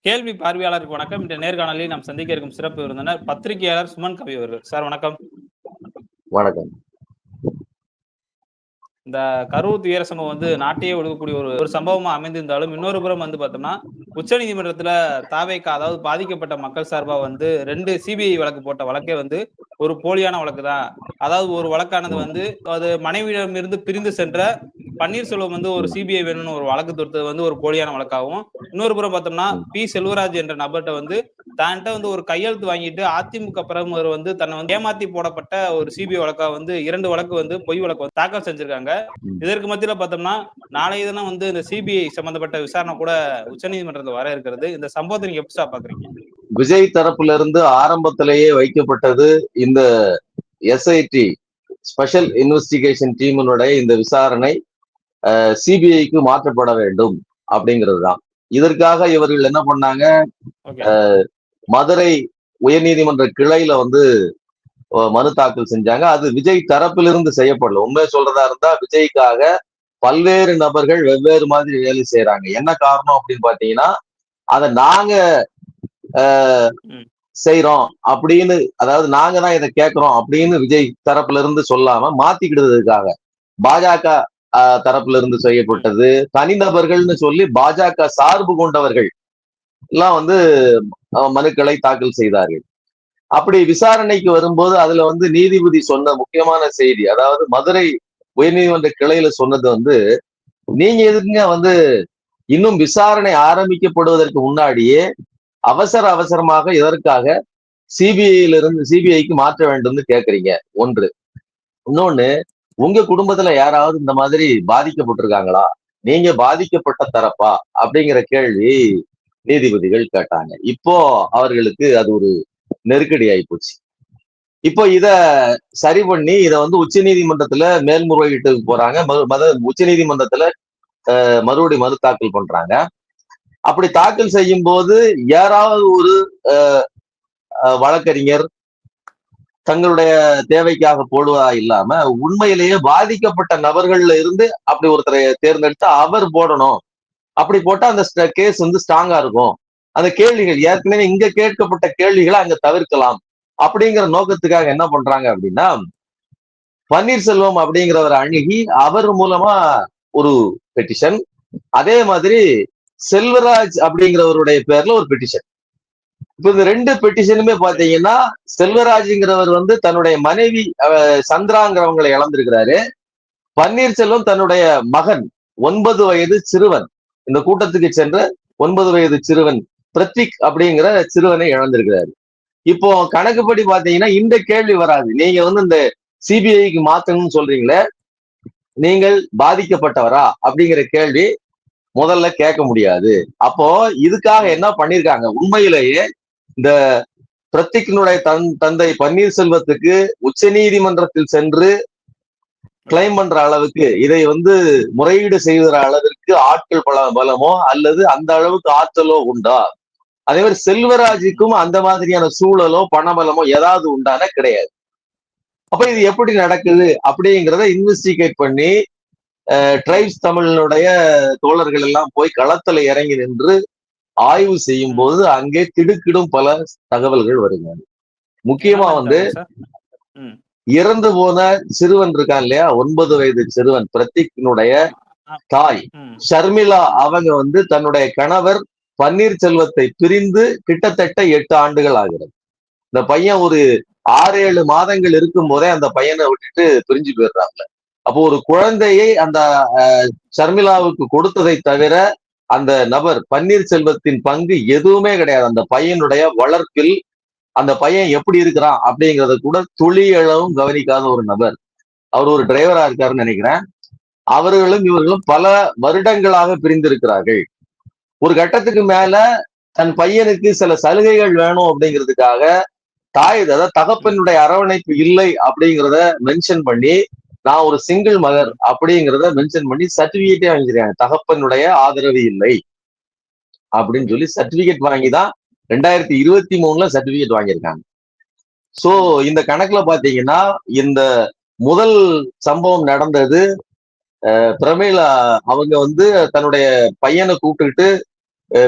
கேள்வி பார்வையாளருக்கு வணக்கம். இன்றைய நேர்காணலில் நாம் சந்திக்க இருக்கும் சிறப்பு விருந்தினர் பத்திரிகையாளர் சுமன் கவி அவர்கள். சார் வணக்கம். வணக்கம். இந்த கரூர் துயர சம்பவம் நாட்டையே ஒழுகக்கூடிய ஒரு சம்பவமா அமைந்திருந்தாலும், இன்னொரு புறம் பார்த்தோம்னா, உச்சநீதிமன்றத்துல தாவேகா அதாவது பாதிக்கப்பட்ட மக்கள் சார்பா 2 சிபிஐ வழக்கு போட்ட வழக்கே ஒரு போலியான வழக்கு தான். அதாவது ஒரு வழக்கானது அது மனைவியிடமிருந்து பிரிந்து சென்ற பன்னீர்செல்வம் ஒரு சிபிஐ வேணும்னு ஒரு வழக்கு தொடுத்தது ஒரு போலியான வழக்காகவும், இன்னொரு புறம் பார்த்தோம்னா, பி. செல்வராஜ் என்ற நபர்ட்ட தான்ட்ட ஒரு கையெழுத்து வாங்கிட்டு அதிமுக பிரமுகர் தன்னை ஏமாத்தி போடப்பட்ட ஒரு சிபிஐ வழக்கா 2 வழக்கு பொய் வழக்கு தாக்கல் செஞ்சிருக்காங்க. இதற்கு மத்தியில பார்த்தோம்னா, நாளைய தினம் இந்த சிபிஐ சம்பந்தப்பட்ட விசாரணை கூட உச்சநீதிமன்றத்துல வர இருக்கிறது. இந்த சம்பவத்தை நீங்க எப்படி சார் பாக்குறீங்க? விஜய் தரப்புல இருந்து ஆரம்பத்திலேயே வைக்கப்பட்டது இந்த எஸ்ஐடி ஸ்பெஷல் இன்வெஸ்டிகேஷன் டீமினுடைய இந்த விசாரணை சிபிஐக்கு மாற்றப்பட வேண்டும் அப்படிங்கிறது தான். இதற்காக இவர்கள் என்ன பண்ணாங்க, மதுரை உயர்நீதிமன்ற கிளையில மனு தாக்கல் செஞ்சாங்க. அது விஜய் தரப்பிலிருந்து செய்யப்படல. உண்மையை சொல்றதா இருந்தா விஜய்க்காக பல்வேறு நபர்கள் வெவ்வேறு மாதிரி வேலை செய்யறாங்க. என்ன காரணம் அப்படின்னு பாத்தீங்கன்னா, அதை நாங்க செய்யறோம் அப்படின்னு, அதாவது நாங்க தான் இதை கேட்கிறோம் அப்படின்னு விஜய் தரப்புல இருந்து சொல்லாம மாத்திக்கிடுறதுக்காக பாஜக தரப்புல இருந்து செய்யப்பட்டது. தனிநபர்கள்னு சொல்லி பாஜக சார்பு கொண்டவர்கள் எல்லாம் மனுக்களை தாக்கல் செய்தார்கள். அப்படி விசாரணைக்கு வரும்போது அதுல நீதிபதி சொன்ன முக்கியமான செய்தி, அதாவது மதுரை உயர்நீதிமன்ற கிளையில சொன்னது நீங்க எதுக்குங்க இன்னும் விசாரணை ஆரம்பிக்கப்படுவதற்கு முன்னாடியே அவசரமாக இதற்காக சிபிஐக்கு மாற்ற வேண்டும்னு கேக்குறீங்க. ஒன்று. இன்னொன்னு, உங்க குடும்பத்துல யாராவது இந்த மாதிரி பாதிக்கப்பட்டிருக்காங்களா, நீங்க பாதிக்கப்பட்ட தரப்பா அப்படிங்கிற கேள்வி நீதிபதிகள் கேட்டாங்க. இப்போ அவர்களுக்கு அது ஒரு நெருக்கடி ஆயிப்போச்சு. இப்போ இத சரி பண்ணி இத உச்ச நீதிமன்றத்துல மேல்முறையீட்டுக்கு போறாங்க. உச்ச நீதிமன்றத்துல மறுபடி மனு தாக்கல் பண்றாங்க. அப்படி தாக்கல் செய்யும் போது யாராவது ஒரு வழக்கறிஞர் தங்களுடைய தேவைக்காக போடுவதா இல்லாம உண்மையிலேயே பாதிக்கப்பட்ட நபர்கள்ல இருந்து அப்படி ஒருத்தரை தேர்ந்தெடுத்து அவர் போடணும். அப்படி போட்டா அந்த கேஸ் ஸ்ட்ராங்கா இருக்கும். அந்த கேள்விகள் ஏற்கனவே இங்க கேட்கப்பட்ட கேள்விகளை அங்க தவிர்க்கலாம் அப்படிங்கிற நோக்கத்துக்காக என்ன பண்றாங்க அப்படின்னா, பன்னீர்செல்வம் அப்படிங்கிறவர் அணுகி அவர் மூலமா ஒரு பெட்டிஷன், அதே மாதிரி செல்வராஜ் அப்படிங்கிறவருடைய பேர்ல ஒரு பெட்டிஷன். இப்ப இந்த 2 பெட்டிஷனுமே பாத்தீங்கன்னா, செல்வராஜ்ங்கிறவர் தன்னுடைய மனைவி சந்திராங்கிறவங்களை இழந்திருக்கிறாரு. பன்னீர்செல்வம் தன்னுடைய மகன் 9 வயது சிறுவன், இந்த கூட்டத்துக்கு சென்ற 9 வயது சிறுவன் பிரத்திக் அப்படிங்கிற சிறுவனை இழந்திருக்கிறாரு. இப்போ கணக்குப்படி பாத்தீங்கன்னா இந்த கேள்வி வராது. நீங்க இந்த சிபிஐக்கு மாத்தணும்னு சொல்றீங்களே, நீங்கள் பாதிக்கப்பட்டவரா அப்படிங்கிற கேள்வி முதல்ல கேட்க முடியாது. அப்போ இதுக்காக என்ன பண்ணிருக்காங்க, உண்மையிலேயே இந்த பிரத்திக்கினுடைய தந்தை பன்னீர்செல்வத்துக்கு உச்ச நீதிமன்றத்தில் சென்று கிளைம் பண்ற அளவுக்கு, இதை முறையீடு செய்கிற அளவிற்கு ஆட்கள் பலமோ அல்லது அந்த அளவுக்கு ஆற்றலோ உண்டா? அதே மாதிரி செல்வராஜுக்கும் அந்த மாதிரியான சூழலோ பணபலமோ ஏதாவது உண்டான கிடையாது. அப்ப இது எப்படி நடக்குது அப்படிங்கிறத இன்வெஸ்டிகேட் பண்ணி ட்ரைப்ஸ் தமிழனுடைய தோழர்கள் எல்லாம் போய் களத்துல இறங்கி நின்று ஆய்வு செய்யும் போது அங்கே திடுக்கிடும் பல தகவல்கள் வருங்க. முக்கியமா இறந்து போன சிறுவன் இருக்கான் இல்லையா, 9 வயது சிறுவன் பிரத்திக்கினுடைய தாய் ஷர்மிளா, அவங்க தன்னுடைய கணவர் பன்னீர்செல்வத்தை பிரிந்து கிட்டத்தட்ட 8 ஆண்டுகள் ஆகிறது. இந்த பையன் ஒரு 6-7 மாதங்கள் இருக்கும் போதே அந்த பையனை விட்டுட்டு பிரிஞ்சு போயிடுறாங்க. அப்போ ஒரு குழந்தையை அந்த ஷர்மிளாவுக்கு கொடுத்ததை தவிர அந்த நபர் பன்னீர்செல்வத்தின் பங்கு எதுவுமே கிடையாது. அந்த பையனுடைய வளர்ப்பில் அந்த பையன் எப்படி இருக்கிறான் அப்படிங்கறத கூட துளியளவும் கவனிக்காத ஒரு நபர். அவர் ஒரு டிரைவரா இருக்காருன்னு நினைக்கிறேன். அவர்களும் இவர்களும் பல வருடங்களாக பிரிந்திருக்கிறார்கள். ஒரு கட்டத்துக்கு மேல தன் பையனுக்கு சில சலுகைகள் வேணும் அப்படிங்கிறதுக்காக அதாவது தகப்பனுடைய அரவணைப்பு இல்லை அப்படிங்கிறத மென்ஷன் பண்ணி, நான் ஒரு சிங்கிள் மதர் அப்படிங்கிறத மென்ஷன் பண்ணி சர்டிபிகேட்டே வாங்கிக்கிறாங்க. தகப்பனுடைய ஆதரவு இல்லை அப்படின்னு சொல்லி சர்டிபிகேட் வாங்கிதான் 2023 சர்டிபிகேட் வாங்கியிருக்காங்க. சோ இந்த கணக்குல பாத்தீங்கன்னா, இந்த முதல் சம்பவம் நடந்தது பிரமீளா அவங்க தன்னுடைய பையனை கூப்பிட்டுக்கிட்டு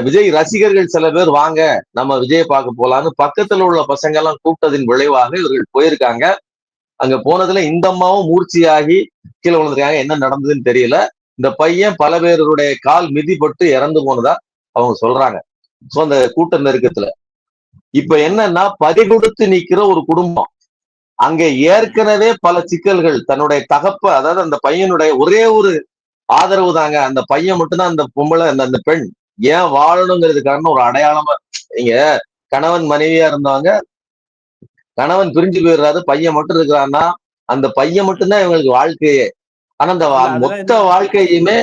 விஜய் ரசிகர்கள் சில பேர் வாங்க நம்ம விஜயை பார்க்க போலான்னு பக்கத்துல உள்ள பசங்க எல்லாம் கூப்பிட்டதின் விளைவாக இவர்கள் போயிருக்காங்க. அங்க போனதுல இந்த அம்மாவும் மூர்ச்சியாகி கீழே விழுந்திருக்காங்க. என்ன நடந்ததுன்னு தெரியல. இந்த பையன் பல பேருடைய கால் மிதிப்பட்டு இறந்து போனதா அவங்க சொல்றாங்க. சோ அந்த கூட்ட நெருக்கத்துல இப்ப என்னன்னா பறிகொடுத்து நிக்கிற ஒரு குடும்பம். அங்க ஏற்கனவே பல சிக்கல்கள். தன்னுடைய அதாவது அந்த பையனுடைய ஒரே ஒரு ஆதரவு தாங்க. அந்த பையன் மட்டும்தான், அந்த பொம்பளை அந்த பெண் ஏன் வாழணுங்கிறதுக்கான ஒரு அடையாளமா. நீங்க கணவன் மனைவியா இருந்தவங்க, கணவன் பிரிஞ்சு போயிடுறாரு, பையன் மட்டும் இருக்கிறான்னா அந்த பையன் மட்டும்தான் இவங்களுக்கு வாழ்க்கையே. ஆனா அந்த மொத்த வாழ்க்கையுமே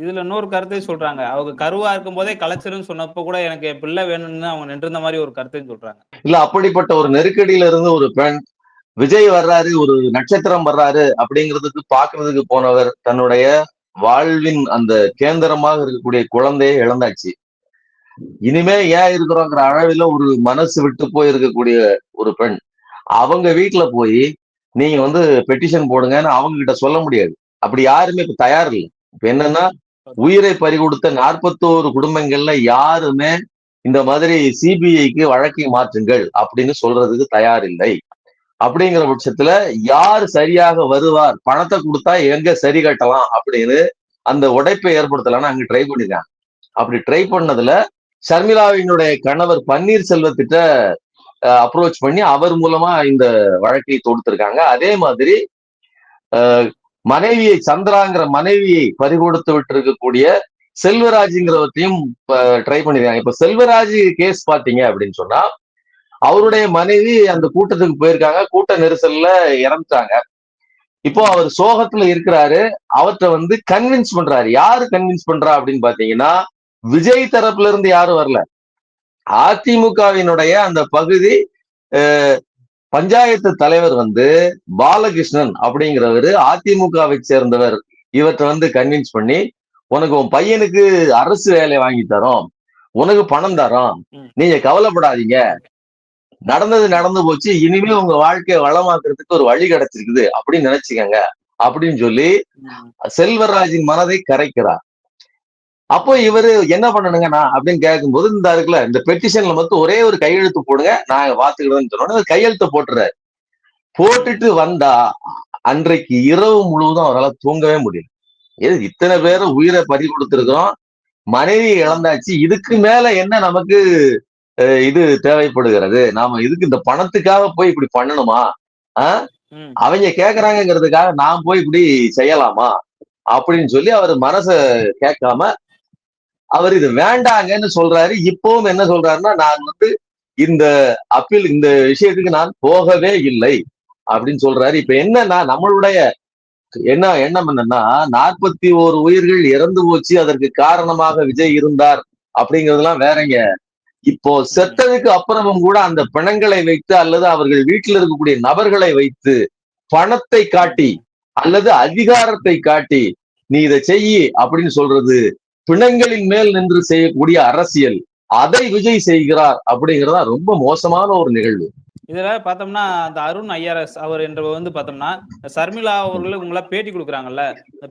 இதுல இன்னொரு கருத்தையும் சொல்றாங்க. அவங்க கருவா இருக்கும் போதே கலைச்சிருன்னு சொன்னப்ப கூட எனக்கு என் பிள்ளை வேணும்னு அவங்க நின்றிருந்த மாதிரி ஒரு கருத்தையும் சொல்றாங்க. இல்ல, அப்படிப்பட்ட ஒரு நெருக்கடியில இருந்து ஒரு பெண் விஜய் வர்றாரு, ஒரு நட்சத்திரம் வர்றாரு அப்படிங்கிறதுக்கு பாக்குறதுக்கு போனவர் தன்னுடைய வாழ்வின் அந்த கேந்திரமாக இருக்கக்கூடிய குழந்தையை இழந்தாச்சு. இனிமே ஏன் இருக்கிறோங்கிற அளவில் ஒரு மனசு விட்டு போய் இருக்கக்கூடிய ஒரு பெண் அவங்க வீட்டுல போய் நீங்க வந்து பெட்டிஷன் போடுங்கன்னு அவங்க கிட்ட சொல்ல முடியாது. அப்படி யாருமே இப்ப தயார் இல்லை. இப்ப என்னன்னா உயிரை பறிகொடுத்த 41 குடும்பங்கள்ல யாருமே இந்த மாதிரி சிபிஐக்கு வழக்கை மாற்றுங்கள் அப்படின்னு சொல்றதுக்கு தயார் இல்லை. அப்படிங்கிற பட்சத்துல யார் சரியாக வருவார், பணத்தை கொடுத்தா எங்க சரி கட்டலாம் அப்படின்னு அந்த உடைப்பை ஏற்படுத்தலாம்னு அங்க ட்ரை பண்ணிருக்காங்க. அப்படி ட்ரை பண்ணதுல ஷர்மிளாவினுடைய கணவர் பன்னீர்செல்வத்திட்ட அப்ரோச் பண்ணி அவர் மூலமா இந்த வழக்கை தொடுத்திருக்காங்க. அதே மாதிரி மனைவியை சந்திராங்கிற மனைவியை பறிகொடுத்து விட்டு இருக்கக்கூடிய செல்வராஜுங்கிறவற்றையும் ட்ரை பண்ணிருக்காங்க. இப்ப செல்வராஜ் கேஸ் பாத்தீங்க அப்படின்னு சொன்னா அவருடைய மனைவி அந்த கூட்டத்துக்கு போயிருக்காங்க, கூட்ட நெரிசல்ல இறந்துட்டாங்க. இப்போ அவர் சோகத்துல இருக்கிறாரு. அவற்றை வந்து கன்வின்ஸ் பண்றாரு. யாரு கன்வின்ஸ் பண்றா அப்படின்னு பாத்தீங்கன்னா விஜய் தரப்புல இருந்து யாரும் வரல. அதிமுகவினுடைய அந்த பகுதி பஞ்சாயத்து தலைவர் வந்து பாலகிருஷ்ணன் அப்படிங்கிறவரு அதிமுகவை சேர்ந்தவர். இவற்றை வந்து கன்வின்ஸ் பண்ணி உனக்கு உன் பையனுக்கு அரசு வேலை வாங்கி தரோம், உனக்கு பணம் தரோம், நீங்க கவலைப்படாதீங்க, நடந்தது நடந்து போச்சு, இனிமே உங்க வாழ்க்கையை வளமாக்குறதுக்கு ஒரு வழி கிடைச்சிருக்குது அப்படின்னு நினைச்சுக்கங்க அப்படின்னு சொல்லி செல்வராஜின் மனதை கரைக்கிறார். அப்போ இவரு என்ன பண்ணணுங்கண்ணா அப்படின்னு கேட்கும்போது இந்த இருக்குல்ல இந்த பெட்டிஷன்ல மட்டும் ஒரே ஒரு கையெழுத்து போடுங்க நாங்க பாத்துக்கிறோம்னு சொன்னோட கையெழுத்து போட்டுறாரு. போட்டுட்டு வந்தா அன்றைக்கு இரவு முழுவதும் அவரால் தூங்கவே முடியல. இத்தனை பேரை உயிரை பறி கொடுத்திருக்கிறோம், மனைவி இழந்தாச்சு, இதுக்கு மேல என்ன நமக்கு இது தேவைப்படுகிறது, நாம இதுக்கு இந்த பணத்துக்காக போய் இப்படி பண்ணணுமா, அவங்க கேக்குறாங்கிறதுக்காக நான் போய் இப்படி செய்யலாமா அப்படின்னு சொல்லி அவர் மனச கேட்காம அவர் இது வேண்டாங்கன்னு சொல்றாரு. இப்பவும் என்ன சொல்றாருன்னா நான் வந்து இந்த அப்பீல் இந்த விஷயத்துக்கு நான் போகவே இல்லை அப்படின்னு சொல்றாரு. இப்ப என்னன்னா நம்மளுடைய என்ன எண்ணம் என்னன்னா 41 உயிர்கள் இறந்து போச்சு, அதற்கு காரணமாக விஜய் இருந்தார் அப்படிங்கிறதுலாம் வேறங்க. இப்போ செத்ததுக்கு அப்புறமும் கூட அந்த பிணங்களை வைத்து அல்லது அவர்கள் வீட்டில் இருக்கக்கூடிய நபர்களை வைத்து பணத்தை காட்டி அல்லது அதிகாரத்தை காட்டி நீ இதை செய்யி அப்படின்னு சொல்றது பிணங்களின் மேல் நின்று செய்யக்கூடிய அரசியல். அதை விஜய் செய்கிறார் அப்படிங்கிறதா ரொம்ப மோசமான ஒரு நிகழ்வு. இதுல பார்த்தோம்னா அந்த அருண் ஐஆர்எஸ் அவர் என்றவர் வந்து பார்த்தோம்னா சர்மிளா அவர்களுக்கு உங்களா பேட்டி கொடுக்குறாங்கல்ல,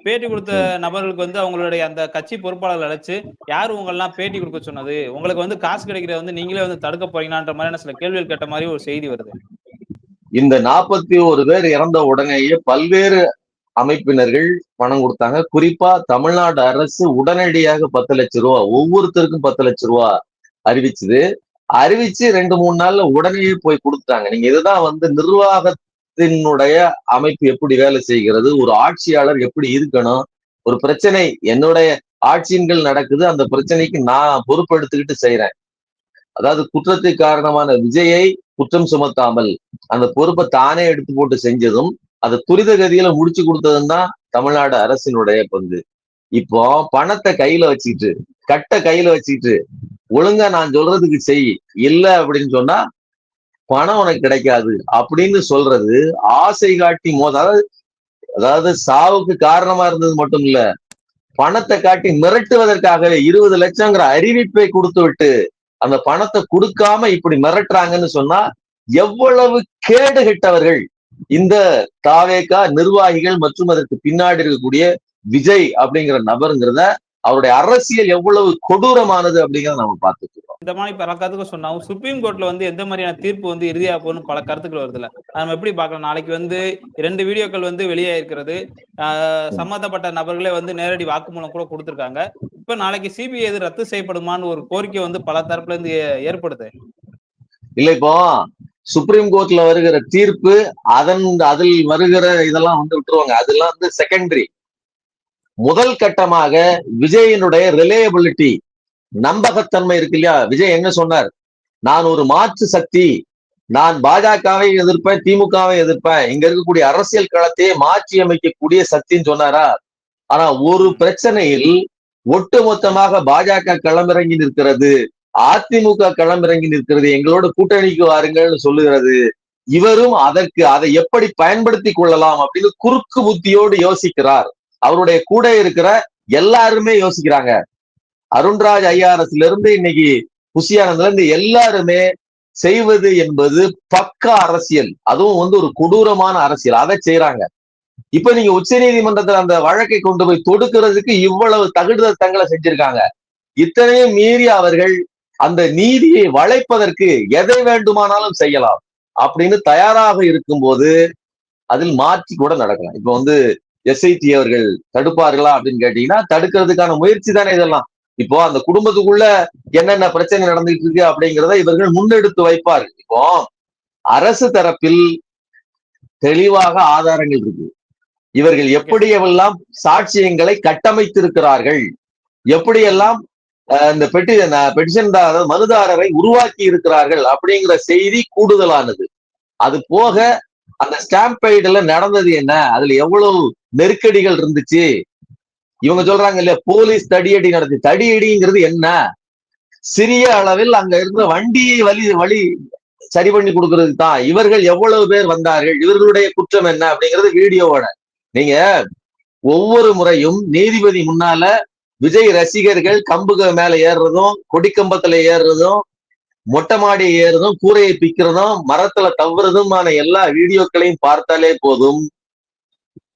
பேட்டி கொடுத்த நபர்களுக்கு வந்து அவங்களுடைய அந்த கட்சி பொறுப்பாளர்கள் அழைச்சு யாரு உங்களெல்லாம் பேட்டி கொடுக்க சொன்னது, உங்களுக்கு வந்து காசு கிடைக்கிறத வந்து நீங்களே வந்து தடுக்க போறீங்களான்ற மாதிரியான சில கேள்விகள் கேட்ட மாதிரி ஒரு செய்தி வருது. இந்த 41 பேர் இறந்த உடனேயே பல்வேறு அமைப்பினர்கள் பணம் கொடுத்தாங்க. குறிப்பா தமிழ்நாடு அரசு உடனடியாக 10 லட்சம் ரூபாய் ஒவ்வொருத்தருக்கும் 10 லட்சம் ரூபாய் அறிவிச்சது. அறிவிச்சு 2-3 நாள்ல உடனே போய் கொடுத்தாங்க. நீங்க இதுதான் வந்து நிர்வாகத்தினுடைய அமைப்பு எப்படி வேலை செய்கிறது, ஒரு ஆட்சியாளர் எப்படி இருக்கணும். ஒரு பிரச்சனை என்னுடைய ஆட்சியின்கள் நடக்குது, அந்த பிரச்சனைக்கு நான் பொறுப்பெடுத்துக்கிட்டு செய்யறேன். அதாவது குற்றத்துக்கு காரணமான விஜயை குற்றம் சுமத்தாமல் அந்த பொறுப்பை தானே எடுத்து போட்டு செஞ்சதும் அதை துரித கதியில முடிச்சு கொடுத்ததும் தான் தமிழ்நாடு அரசினுடைய பங்கு. இப்போ பணத்தை கையில வச்சுக்கிட்டு கட்ட கையில வச்சுக்கிட்டு ஒழுங்கா நான் சொல்றதுக்கு செய், இல்ல அப்படின்னு சொன்னா பணம் உனக்கு கிடைக்காது அப்படின்னு சொல்றது ஆசை காட்டி அதாவது சாவுக்கு காரணமா இருந்தது மட்டும் இல்ல, பணத்தை காட்டி மிரட்டுவதற்காகவே 20 லட்சங்கிற அறிவிப்பை கொடுத்து விட்டு அந்த பணத்தை கொடுக்காம இப்படி மிரட்டுறாங்கன்னு சொன்னா எவ்வளவு கேடு கெட்டவர்கள் இந்த தாவேகா நிர்வாகிகள் மற்றும் அதற்கு பின்னாடி இருக்கக்கூடிய விஜய் அப்படிங்கிற நபருங்கிறத அவருடைய அரசியல் எவ்வளவு கொடூரமானது அப்படிங்கிறத நம்ம பார்த்துட்டு இருக்கோம். இந்த மாதிரி பல கருத்துக்கள் சொன்னாலும் சுப்ரீம் கோர்ட்ல வந்து எந்த மாதிரியான தீர்ப்பு வந்து இறுதியா போகணும் பல கருத்துக்கள் வருதுல்ல. அத நம்ம எப்படி பார்க்கலாம்? நாளைக்கு வந்து 2 வீடியோக்கள் வந்து வெளியே இருக்கிறது. சம்பந்தப்பட்ட நபர்களே வந்து நேரடி வாக்குமூலம் கூட குடுத்திருக்காங்க. இப்ப நாளைக்கு சிபிஐ இது ரத்து செய்யப்படுமான்னு ஒரு கோரிக்கை வந்து பல தரப்புல இருந்து ஏற்படுது. இல்ல இப்போ சுப்ரீம் கோர்ட்ல வருகிற தீர்ப்பு அதில் வருகிற இதெல்லாம் வந்து விட்டுருவாங்க. அதெல்லாம் வந்து செகண்டரி. முதல் கட்டமாக விஜயனுடைய ரிலையபிலிட்டி, நம்பகத்தன்மை இருக்கு இல்லையா? விஜய் என்ன சொன்னார்? நான் ஒரு மாற்று சக்தி, நான் பாஜகவை எதிர்ப்பேன், திமுகவை எதிர்ப்பேன், இங்க இருக்கக்கூடிய அரசியல் களத்தையே மாற்றி அமைக்கக்கூடிய சக்தின்னு சொன்னாரா? ஆனா ஒரு பிரச்சனையில் ஒட்டுமொத்தமாக பாஜக களமிறங்கி நிற்கிறது, அதிமுக களமிறங்கி நிற்கிறது, எங்களோட கூட்டணிக்கு வாருங்கள்னு சொல்லுகிறது. இவரும் அதை எப்படி பயன்படுத்தி கொள்ளலாம் அப்படின்னு குறுக்கு புத்தியோடு யோசிக்கிறார். அவருடைய கூட இருக்கிற எல்லாருமே யோசிக்கிறாங்க. அருண்ராஜ் ஐஆர்எஸ்ல இருந்து இன்னைக்கு புஷியானதுல இருந்து எல்லாருமே செய்வது என்பது பக்கா அரசியல். அதுவும் வந்து ஒரு கொடூரமான அரசியல். அதை செய்யறாங்க. இப்ப நீங்க உச்ச நீதிமன்றத்துல அந்த வழக்கை கொண்டு போய் தொடுக்கிறதுக்கு இவ்வளவு தகுதித்தங்களை செஞ்சிருக்காங்க. இத்தனையும் மீறி அவர்கள் அந்த நீதியை வளைப்பதற்கு எதை வேண்டுமானாலும் செய்யலாம் அப்படின்னு தயாராக இருக்கும்போது அதில் மாற்றி கூட நடக்கலாம். இப்ப வந்து எஸ்ஐடி அவர்கள் தடுப்பார்களா அப்படின்னு கேட்டீங்கன்னா, தடுக்கிறதுக்கான முயற்சி தானே இதெல்லாம். இப்போ அந்த குடும்பத்துக்குள்ள என்னென்ன பிரச்சனை நடந்துட்டு இருக்கு அப்படிங்கிறத இவர்கள் முன்னெடுத்து வைப்பார்கள். இப்போ அரசு தரப்பில் தெளிவாக ஆதாரங்கள் இருக்கு. இவர்கள் எப்படியெல்லாம் சாட்சியங்களை கட்டமைத்திருக்கிறார்கள், எப்படியெல்லாம் இந்த பெட்டிஷன் மனுதாரரை உருவாக்கி இருக்கிறார்கள் அப்படிங்கிற செய்தி கூடுதலானது. அது போக அந்த ஸ்டாம்பைடுல நடந்தது என்ன, அதுல எவ்வளவு நெருக்கடிகள் இருந்துச்சு. இவங்க சொல்றாங்க இல்ல போலீஸ் தடியடி நடத்தி, தடியடிங்கிறது என்ன? சிறிய அளவில் அங்க இருக்கிற வண்டியை வழி சரி பண்ணி கொடுக்கறதுக்கு தான். இவர்கள் எவ்வளவு பேர் வந்தார்கள், இவர்களுடைய குற்றம் என்ன அப்படிங்கிறது வீடியோவோட. நீங்க ஒவ்வொரு முறையும் நீதிபதி முன்னால விஜய் ரசிகர்கள் கம்புக மேல ஏறுறதும், கொடிக்கம்பத்துல ஏறுறதும், மொட்டை மாடி ஏறுறதும், கூரையை பிக்கிறதும், மரத்துல தவறுதுமான எல்லா வீடியோக்களையும் பார்த்தாலே போதும்,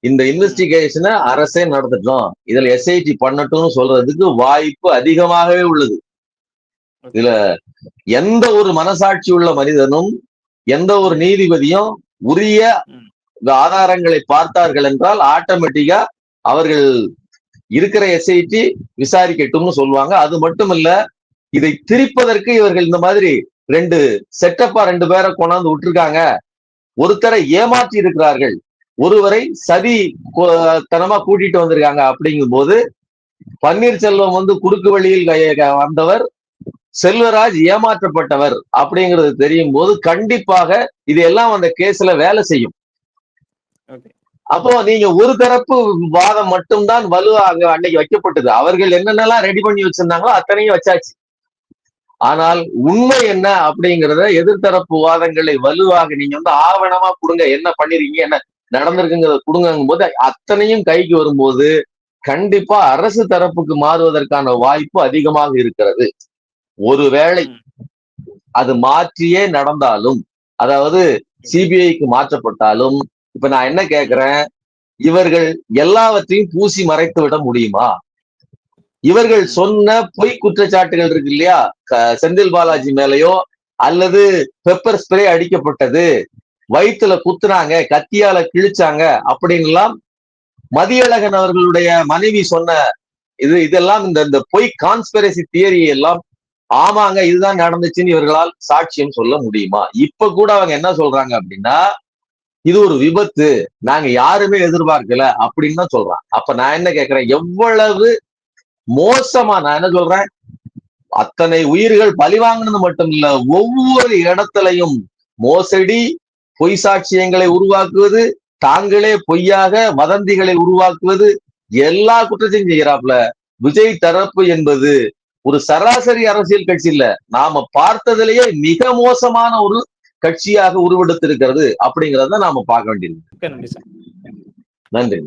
இந்த இன்வெஸ்டிகேஷனை அரசே நடத்தட்டும், இதுல எஸ்ஐடி பண்ணட்டும்னு சொல்றதுக்கு வாய்ப்பு அதிகமாகவே உள்ளது. இதுல எந்த ஒரு மனசாட்சி உள்ள மனிதனும், எந்த ஒரு நீதிபதியும் உரிய ஆதாரங்களை பார்த்தார்கள் என்றால் ஆட்டோமேட்டிக்கா அவர்கள் இருக்கிற எஸ்ஐடி விசாரிக்கட்டும்னு சொல்லுவாங்க. அது மட்டும் இல்ல, இதை திரிப்பதற்கு இவர்கள் இந்த மாதிரி ரெண்டு பேரை கொண்டாந்து விட்டுருக்காங்க. ஒருத்தரை ஏமாற்றி இருக்கிறார்கள், ஒருவரை சதி தனமா கூட்டிட்டு வந்திருக்காங்க. அப்படிங்கும் போது பன்னீர்செல்வம் வந்து குறுக்கு வழியில் வந்தவர், செல்வராஜ் ஏமாற்றப்பட்டவர் அப்படிங்கிறது தெரியும் போது கண்டிப்பாக இது எல்லாம் அந்த கேஸ்ல வேலை செய்யும். அப்போ நீங்க ஒரு தரப்பு வாதம் மட்டும்தான் வலுவாக அன்னைக்கு வைக்கப்பட்டது. அவர்கள் என்னென்னலாம் ரெடி பண்ணி வச்சிருந்தாங்களோ அத்தனையும் வச்சாச்சு. ஆனால் உண்மை என்ன அப்படிங்கிறத எதிர்த்தரப்பு வாதங்களை வலுவாக நீங்க வந்து ஆவணமா கொடுங்க, என்ன பண்ணிருக்கீங்க, என்ன நடந்திருக்குங்கிறத கொடுங்கும் போது அத்தனையும் கைக்கு வரும்போது கண்டிப்பா அரசு தரப்புக்கு மாறுவதற்கான வாய்ப்பு அதிகமாக இருக்கிறது. ஒருவேளை அது மாற்றியே நடந்தாலும், அதாவது சிபிஐக்கு மாற்றப்பட்டாலும், இப்ப நான் என்ன கேட்கிறேன், இவர்கள் எல்லாவற்றையும் பூசி மறைத்து விட முடியுமா? இவர்கள் சொன்ன பொய் குற்றச்சாட்டுகள் இருக்கு இல்லையா, செந்தில் பாலாஜி மேலேயோ அல்லது பெப்பர் ஸ்ப்ரே அடிக்கப்பட்டது, வயிற்றுல குத்துனாங்க, கத்தியால கிழிச்சாங்க அப்படின்லாம் மதியழகன் அவர்களுடைய மனைவி சொன்ன இதெல்லாம் இந்த பொய் கான்ஸ்பிரசி தியரி எல்லாம் ஆமாங்க இதுதான் நடந்துச்சுன்னு இவர்களால் சாட்சியம் சொல்ல முடியுமா? இப்ப கூட அவங்க என்ன சொல்றாங்க அப்படின்னா, இது ஒரு விபத்து, நாங்க யாருமே எதிர்பார்க்கல அப்படின்னு தான் சொல்றாங்க. அப்ப நான் என்ன கேட்கிறேன், எவ்வளவு மோசமா, நான் என்ன சொல்றேன், அத்தனை உயிர்கள் பழிவாங்கினது மட்டும் இல்ல, ஒவ்வொரு இடத்துலையும் மோசடி, பொய் சாட்சியங்களை உருவாக்குவது, தாங்களே பொய்யாக வதந்திகளை உருவாக்குவது, எல்லா குற்றத்தையும் செய்யறாப்ல. விஜய் தரப்பு என்பது ஒரு சராசரி அரசியல் கட்சி இல்ல, நாம பார்த்ததிலேயே மிக மோசமான ஒரு கட்சியாக உருவெடுத்திருக்கிறது அப்படிங்கிறத நாம பார்க்க வேண்டியது. நன்றி. நன்றி.